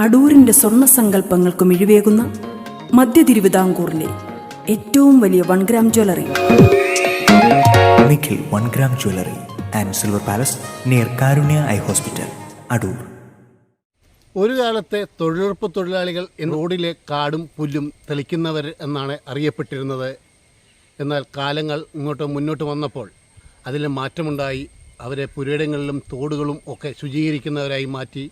അടൂരിന്റെ സ്വർണ്ണ സങ്കല്പങ്ങൾക്ക് മിഴിവേകുന്ന മധ്യ തിരുവിതാംകൂറിലെ ഏറ്റവും വലിയ 1 gram jewellery. Nikhil 1 gram jewellery and silver palace near Karunya eye hospital, Adoor. ഒരു കാലത്തെ തൊഴിലുറപ്പ് തൊഴിലാളികൾ റോഡിലെ കാടും പുല്ലും തെളിക്കുന്നവർ എന്നാണ് അറിയപ്പെട്ടിരുന്നത്. എന്നാൽ കാലങ്ങൾ മുന്നോട്ട് വന്നപ്പോൾ അതിൽ മാറ്റമുണ്ടായി. അവരെ പുരയിടങ്ങളിലും തോടുകളും ഒക്കെ ശുചീകരിക്കുന്നവരായി മാറ്റി.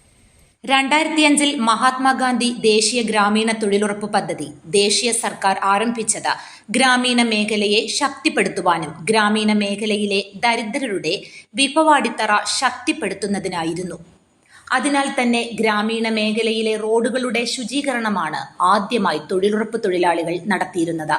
2005 മഹാത്മാഗാന്ധി ദേശീയ ഗ്രാമീണ തൊഴിലുറപ്പ് പദ്ധതി ദേശീയ സർക്കാർ ആരംഭിച്ചത് ഗ്രാമീണ മേഖലയെ ശക്തിപ്പെടുത്തുവാനും ഗ്രാമീണ മേഖലയിലെ ദരിദ്രരുടെ വിഭവാടിത്തറ ശക്തിപ്പെടുത്തുന്നതിനായിരുന്നു. അതിനാൽ തന്നെ ഗ്രാമീണ മേഖലയിലെ റോഡുകളുടെ ശുചീകരണമാണ് ആദ്യമായി തൊഴിലുറപ്പ് തൊഴിലാളികൾ നടത്തിയിരുന്നത്.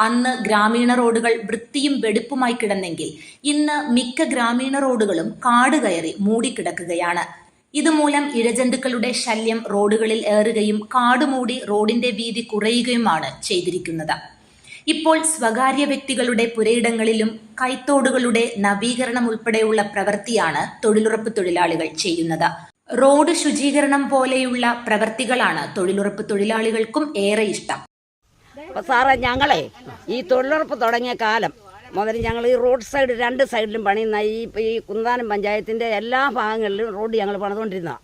അന്ന് ഗ്രാമീണ റോഡുകൾ വൃത്തിയും വെടിപ്പുമായി കിടന്നെങ്കിൽ ഇന്ന് മിക്ക ഗ്രാമീണ റോഡുകളും കാട് കയറി മൂടിക്കിടക്കുകയാണ്. ഇതുമൂലം ഇഴജന്തുക്കളുടെ ശല്യം റോഡുകളിൽ ഏറുകയും കാടുമൂടി റോഡിന്റെ വീതി കുറയുകയുമാണ് ചെയ്തിരിക്കുന്നത്. ഇപ്പോൾ സ്വകാര്യ വ്യക്തികളുടെ പുരയിടങ്ങളിലും കൈത്തോടുകളുടെ നവീകരണം ഉൾപ്പെടെയുള്ള പ്രവൃത്തിയാണ് തൊഴിലുറപ്പ് തൊഴിലാളികൾ ചെയ്യുന്നത്. റോഡ് ശുചീകരണം പോലെയുള്ള പ്രവൃത്തികളാണ് തൊഴിലുറപ്പ് തൊഴിലാളികൾക്കും ഏറെ ഇഷ്ടം. സാറേ, ഞങ്ങളെ ഈ തൊഴിലുറപ്പ് തുടങ്ങിയ കാലം മുതൽ ഞങ്ങൾ ഈ റോഡ് സൈഡ് 2 സൈഡിലും പണിയുന്ന ഈ കുന്താനം പഞ്ചായത്തിൻ്റെ എല്ലാ ഭാഗങ്ങളിലും റോഡ് ഞങ്ങൾ പണിതുകൊണ്ടിരുന്നതാണ്.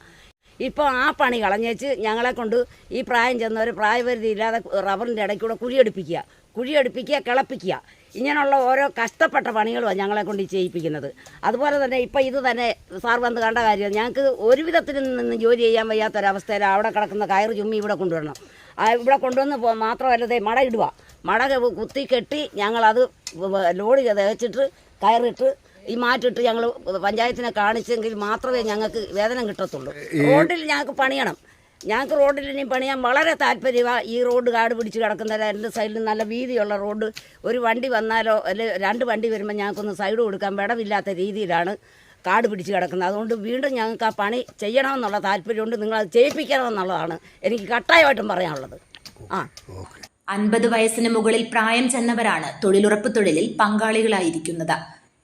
ഇപ്പോൾ ആ പണി കളഞ്ഞേച്ച് ഞങ്ങളെ കൊണ്ട് ഈ പ്രായം ചെന്നവർ പ്രായപരിധി ഇല്ലാതെ റബ്ബറിൻ്റെ ഇടയ്ക്കൂടെ കുഴിയെടുപ്പിക്കുക, കിളപ്പിക്കുക, ഇങ്ങനെയുള്ള ഓരോ കഷ്ടപ്പെട്ട പണികളുമാണ് ഞങ്ങളെ കൊണ്ട് ചെയ്യിപ്പിക്കുന്നത്. അതുപോലെ തന്നെ ഇപ്പോൾ ഇത് തന്നെ സാർ വന്ന് കണ്ട കാര്യം, ഞങ്ങൾക്ക് ഒരു വിധത്തിൽ നിന്ന് ജോലി ചെയ്യാൻ വയ്യാത്തൊരവസ്ഥയിൽ അവിടെ കിടക്കുന്ന കയറ് ചുമ്മി ഇവിടെ കൊണ്ടുവരണം. ഇവിടെ കൊണ്ടുവന്ന് മാത്രമല്ലതേ മട കുത്തി കെട്ടി ഞങ്ങളത് ലോഡ് തേച്ചിട്ട് കയറിട്ട് ഈ മാറ്റിട്ട് ഞങ്ങൾ പഞ്ചായത്തിനെ കാണിച്ചെങ്കിൽ മാത്രമേ ഞങ്ങൾക്ക് വേതനം കിട്ടത്തുള്ളൂ. റോഡിൽ ഞങ്ങൾക്ക് പണിയണം. ഞങ്ങൾക്ക് റോഡിൽ ഇനി പണിയാൻ വളരെ താല്പര്യമാണ്. ഈ റോഡ് കാട് പിടിച്ച് കിടക്കുന്ന 2 സൈഡിലും നല്ല വീതിയുള്ള റോഡ്. ഒരു വണ്ടി വന്നാലോ അല്ലെ 2 വണ്ടി വരുമ്പോൾ ഞങ്ങൾക്കൊന്ന് സൈഡ് കൊടുക്കാൻ വിടവില്ലാത്ത രീതിയിലാണ് കാട് പിടിച്ച് കിടക്കുന്നത്. അതുകൊണ്ട് വീണ്ടും ഞങ്ങൾക്ക് ആ പണി ചെയ്യണമെന്നുള്ള താല്പര്യമുണ്ട്. നിങ്ങളത് ചെയ്യിപ്പിക്കണമെന്നുള്ളതാണ് എനിക്ക് കട്ടായമായിട്ടും പറയാനുള്ളത്. 50 വയസ്സിന് മുകളിൽ പ്രായം ചെന്നവരാണ് തൊഴിലുറപ്പ് തൊഴിലിൽ പങ്കാളികളായിരിക്കുന്നത്.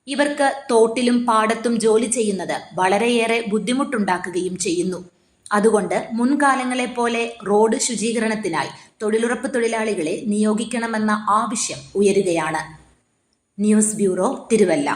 ഇവർക്ക് തോട്ടിലും പാടത്തും ജോലി ചെയ്യുന്നത് വളരെയേറെ ബുദ്ധിമുട്ടുണ്ടാക്കുകയും ചെയ്യുന്നു. അതുകൊണ്ട് മുൻകാലങ്ങളെ പോലെ റോഡ് ശുചീകരണത്തിനായി തൊഴിലുറപ്പ് തൊഴിലാളികളെ നിയോഗിക്കണമെന്ന ആവശ്യം ഉയരുകയാണ്. News bureau, Thiruvalla.